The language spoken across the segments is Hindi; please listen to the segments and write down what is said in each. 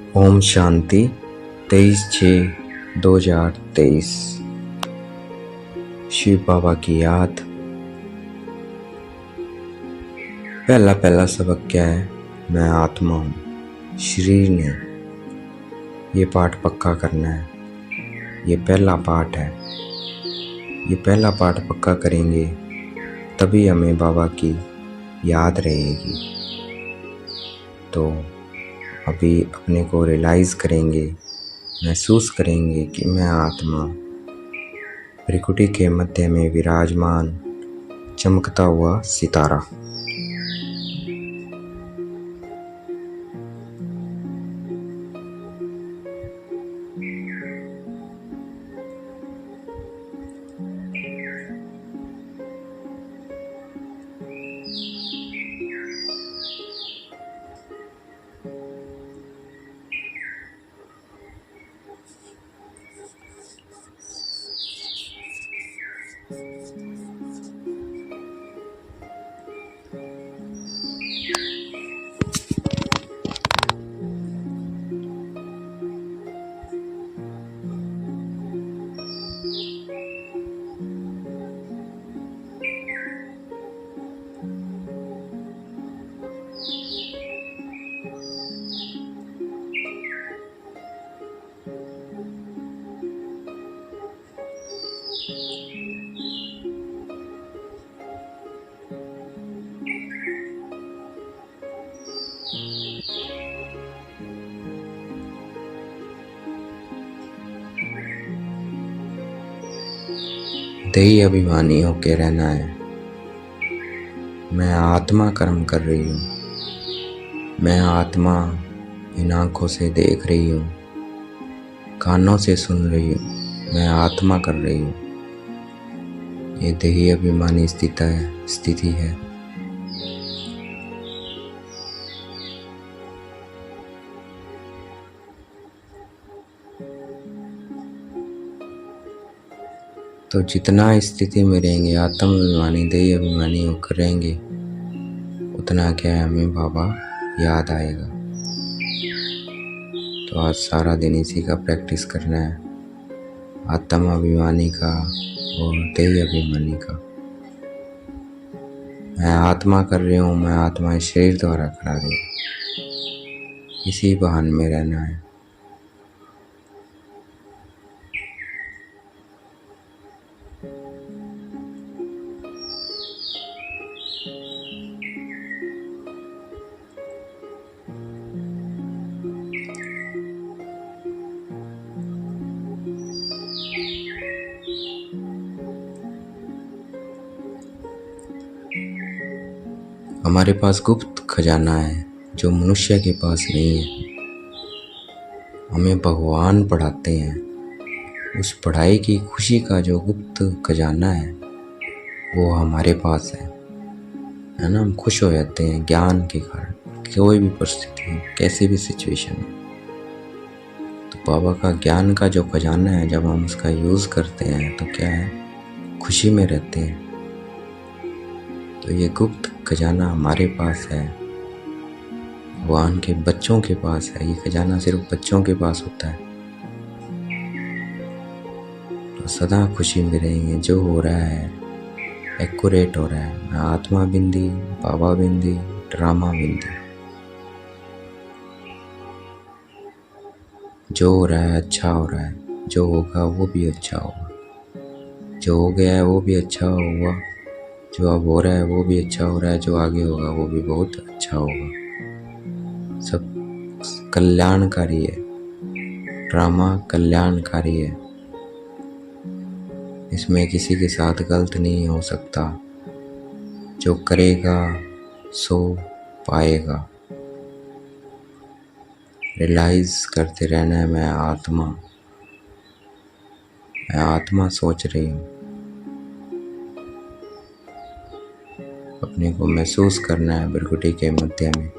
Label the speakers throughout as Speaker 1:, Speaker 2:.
Speaker 1: ओम शांति 23/6/2023। शिव बाबा की याद। पहला सबक क्या है? मैं आत्मा हूँ, शरीर नहीं। ये पाठ पक्का करना है। ये पहला पाठ है। ये पहला पाठ पक्का करेंगे तभी हमें बाबा की याद रहेगी। तो अभी अपने को रियलाइज़ करेंगे, महसूस करेंगे कि मैं आत्मा प्रकृति के मध्य में विराजमान चमकता हुआ सितारा। देही अभिमानी होके रहना है। मैं आत्मा कर्म कर रही हूँ। मैं आत्मा इन आँखों से देख रही हूँ, कानों से सुन रही हूँ। मैं आत्मा कर रही हूँ। ये देही अभिमानी स्थिति है। तो जितना स्थिति में रहेंगे आत्म अभिमानी देही अभिमानी होकर रहेंगे, उतना क्या है, हमें बाबा याद आएगा। तो आज सारा दिन इसी का प्रैक्टिस करना है, आत्म अभिमानी का और देही अभिमानी का। मैं आत्मा कर रही हूँ, मैं आत्मा इस शरीर द्वारा करा रही हूँ। इसी बहान में रहना है। हमारे पास गुप्त खजाना है जो मनुष्य के पास नहीं है। हमें भगवान पढ़ाते हैं। उस पढ़ाई की खुशी का जो गुप्त खजाना है वो हमारे पास है ना। हम खुश हो जाते हैं ज्ञान के कारण, कोई भी परिस्थिति हो, कैसी भी सिचुएशन हो। तो बाबा का ज्ञान का जो खजाना है, जब हम उसका यूज़ करते हैं तो क्या है, खुशी में रहते हैं। तो ये गुप्त खजाना हमारे पास है, भगवान के बच्चों के पास है। ये खजाना सिर्फ बच्चों के पास होता है। तो सदा खुशी में रहेंगे। जो हो रहा है एक्यूरेट हो रहा है। मैं आत्मा बिंदी, बाबा बिंदी, ड्रामा बिंदी। जो हो रहा है अच्छा हो रहा है। जो होगा वो भी अच्छा होगा। जो हो गया है वो भी अच्छा हुआ। जो अब हो रहा है वो भी अच्छा हो रहा है। जो आगे होगा वो भी बहुत अच्छा होगा। सब कल्याणकारी है। ड्रामा कल्याणकारी है। इसमें किसी के साथ गलत नहीं हो सकता। जो करेगा सो पाएगा। रियलाइज करते रहना है, मैं आत्मा सोच रही हूँ। अपने को महसूस करना है प्रकृति के मध्य में।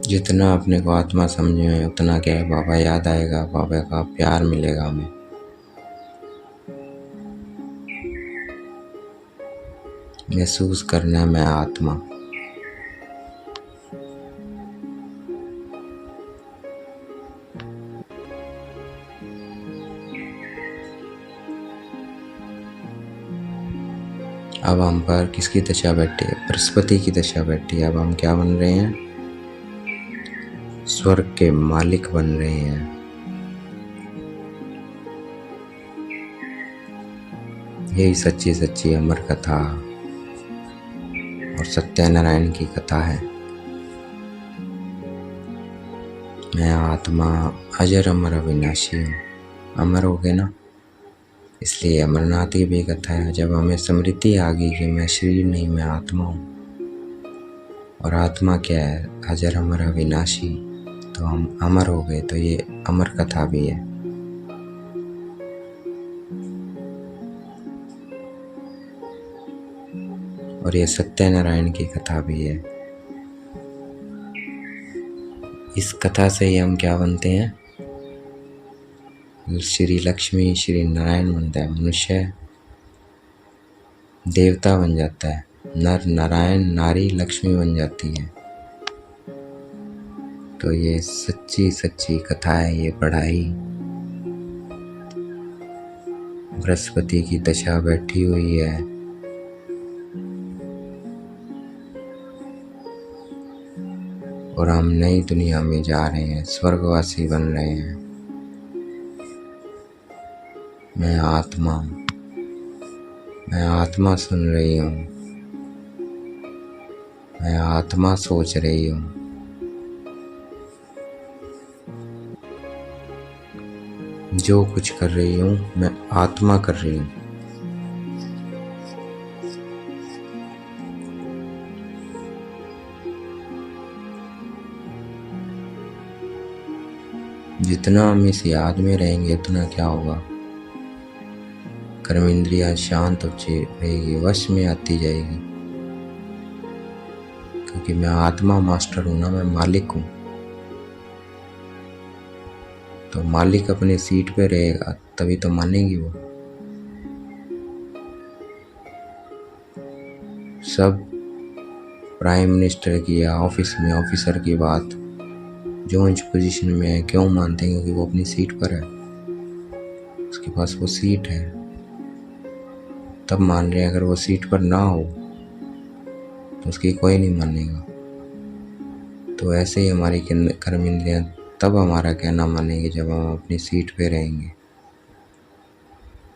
Speaker 1: जितना अपने को आत्मा समझे उतना क्या है, बाबा याद आएगा, बाबा का प्यार मिलेगा हमें। महसूस करना मैं आत्मा। अब हम पर किसकी दशा बैठी है? बृहस्पति की दशा बैठी है। अब हम क्या बन रहे हैं? स्वर्ग के मालिक बन रहे हैं। यही सच्ची सच्ची अमर कथा और सत्यनारायण की कथा है। मैं आत्मा अजर अमर अविनाशी हूँ। अमर हो गए ना, इसलिए अमरनाथ की भी कथा है। जब हमें स्मृति आ गई कि मैं शरीर नहीं, मैं आत्मा हूँ, और आत्मा क्या है? अजर अमर अविनाशी, तो हम अमर हो गए। तो ये अमर कथा भी है। और ये सत्यनारायण की कथा भी है। इस कथा से ही हम क्या बनते हैं? श्री लक्ष्मी श्री नारायण बनता है। मनुष्य देवता बन जाता है। नर नारायण, नारी लक्ष्मी बन जाती है। तो ये सच्ची सच्ची कथा है। ये पढ़ाई बृहस्पति की दशा बैठी हुई है। और हम नई दुनिया में जा रहे हैं, स्वर्गवासी बन रहे हैं। मैं आत्मा सुन रही हूँ। मैं आत्मा सोच रही हूँ। जो कुछ कर रही हूँ मैं आत्मा कर रही हूँ। जितना हम इस याद में रहेंगे उतना क्या होगा? कर्म इंद्रियां शांत होती रहेगी, वश में आती जाएगी। क्योंकि मैं आत्मा मास्टर हूं ना, मैं मालिक हूं। तो मालिक अपनी सीट पे रहेगा तभी तो मानेगी वो। सब प्राइम मिनिस्टर की या ऑफिस में ऑफिसर की बात जो उच्च पोजीशन में है क्यों मानते हैं? क्योंकि वो अपनी सीट पर है, उसके पास वो सीट है, तब मान रहे हैं। अगर वो सीट पर ना हो तो उसकी कोई नहीं मानेगा। तो ऐसे ही हमारी कर्म इंद्रियां तब हमारा कहना मानेंगे जब हम अपनी सीट पे रहेंगे।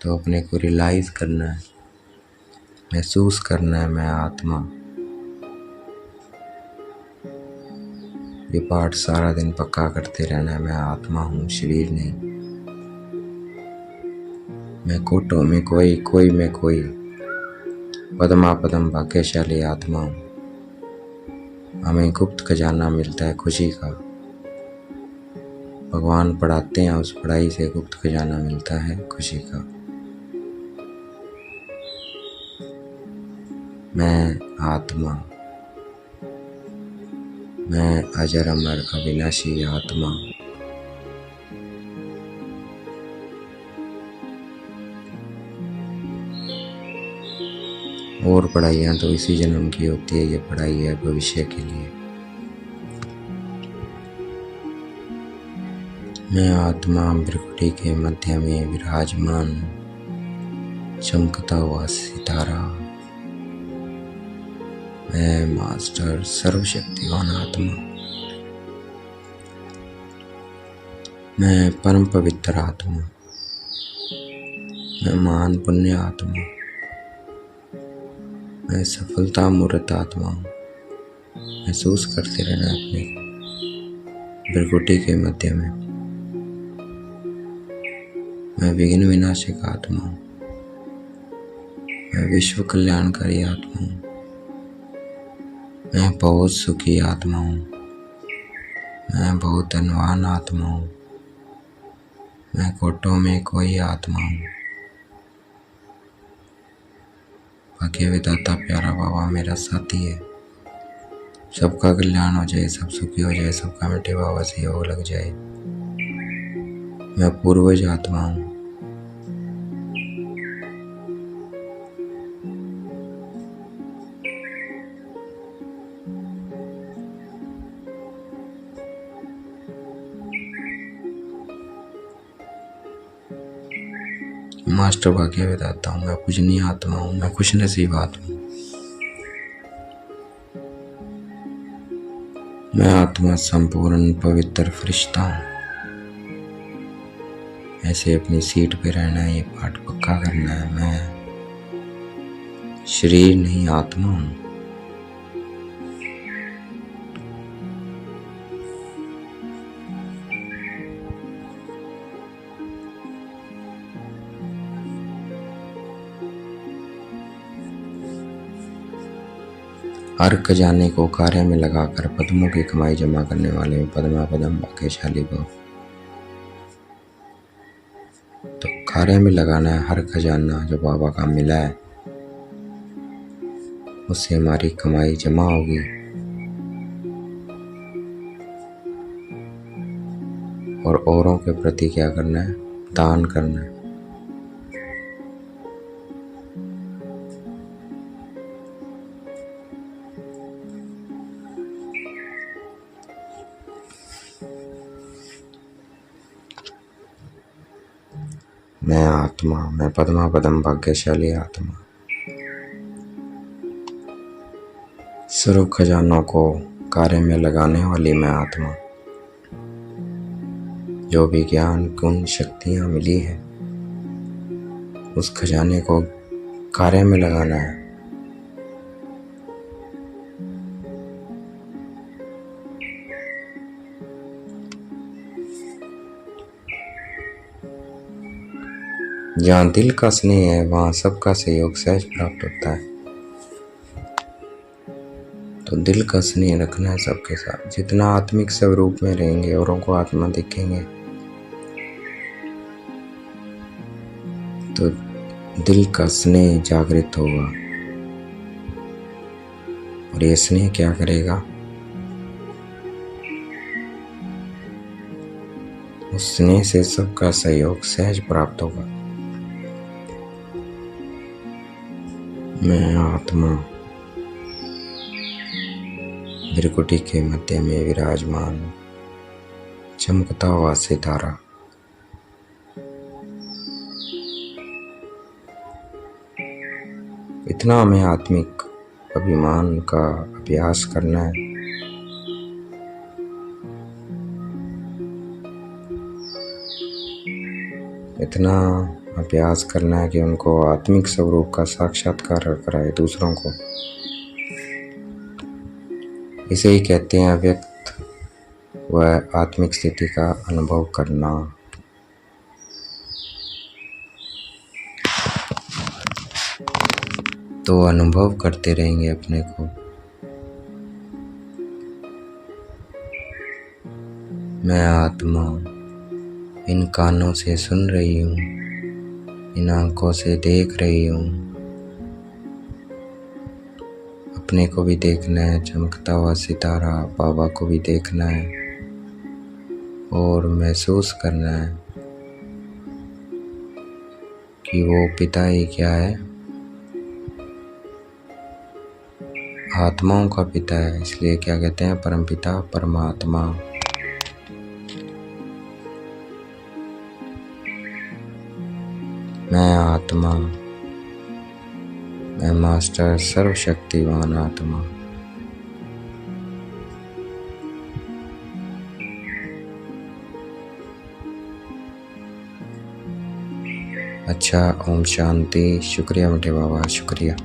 Speaker 1: तो अपने को रियलाइज करना है, महसूस करना है मैं आत्मा। ये पाठ सारा दिन पक्का करते रहना है। मैं आत्मा हूँ, शरीर नहीं। मैं कोटो में कोई, कोई में कोई, पदमा पदम भाग्यशाली आत्मा हूँ। हमें गुप्त खजाना मिलता है खुशी का। भगवान पढ़ाते हैं, उस पढ़ाई से गुप्त खजाना मिलता है खुशी का। मैं आत्मा, मैं अजर अमर अविनाशी आत्मा। और पढ़ाइयाँ तो इसी जन्म की होती है। ये पढ़ाई है भविष्य के लिए। मैं आत्मा भ्रकुटी के मध्य में विराजमान चमकता हुआ सितारा। मैं मास्टर सर्वशक्तिवान आत्मा। मैं परम पवित्र आत्मा। मैं महान पुण्य आत्मा। मैं सफलता मूर्त आत्मा हूँ। महसूस करते रहना अपने भ्रकुटी के मध्य में। मैं विघ्न विनाशक आत्मा हूँ। मैं विश्व कल्याणकारी आत्मा हूँ। मैं बहुत सुखी आत्मा हूँ। मैं बहुत धनवान आत्मा हूँ। मैं कोटों में कोई आत्मा हूँ। भाग्य विधाता प्यारा बाबा मेरा साथी है। सबका कल्याण हो जाए, सब सुखी हो जाए, सबका मिठे बाबा से योग लग जाए। मैं पूर्वज आत्मा हूँ। मास्टर वाक्य बताता हूँ, मैं पूजनीय आत्मा हूँ, मैं खुश नसीब आत्मा हूँ। मैं आत्मा संपूर्ण पवित्र फरिश्ता हूँ। ऐसे अपनी सीट पे रहना है, ये पाठ पक्का करना है। मैं शरीर नहीं आत्मा हूँ। हर खजाने को कार्य में लगाकर पद्मों की कमाई जमा करने वाले में पद्मा पदम भाग्यशाली भव। तो कार्य में लगाना है हर खजाना जो बाबा का मिला है, उससे हमारी कमाई जमा होगी और औरों के प्रति क्या करना है, दान करना है। मैं आत्मा, मैं पद्मा पदम भाग्यशाली आत्मा, सर्व खजानों को कार्य में लगाने वाली मैं आत्मा। जो भी ज्ञान गुण शक्तियाँ मिली है, उस खजाने को कार्य में लगाना है। जहाँ दिल का स्नेह है, वहाँ सबका सहयोग सहज प्राप्त होता है। तो दिल का स्नेह रखना है सबके साथ। जितना आत्मिक स्वरूप में रहेंगे, औरों को आत्मा दिखेंगे, तो दिल का स्नेह जागृत होगा। और ये स्नेह क्या करेगा, उस स्नेह से सबका सहयोग सहज प्राप्त होगा। मैं आत्मा त्रिकुटी के मध्य में विराजमान, चमकता हुआ सितारा। इतना हमें आत्मिक अभिमान का अभ्यास करना है। इतना अभ्यास करना है कि उनको आत्मिक स्वरूप का साक्षात्कार कराए दूसरों को। इसे ही कहते हैं अव्यक्त व आत्मिक स्थिति का अनुभव करना। तो अनुभव करते रहेंगे अपने को। मैं आत्मा इन कानों से सुन रही हूँ, इन आंखों से देख रही हूँ। अपने को भी देखना है, चमकता हुआ सितारा बाबा को भी देखना है और महसूस करना है कि वो पिता ही क्या है, आत्माओं का पिता है। इसलिए क्या कहते हैं, परम पिता परमात्मा। मैं आत्मा, मैं मास्टर सर्वशक्तिवान आत्मा। अच्छा, ओम शांति। शुक्रिया मोटे बाबा, शुक्रिया।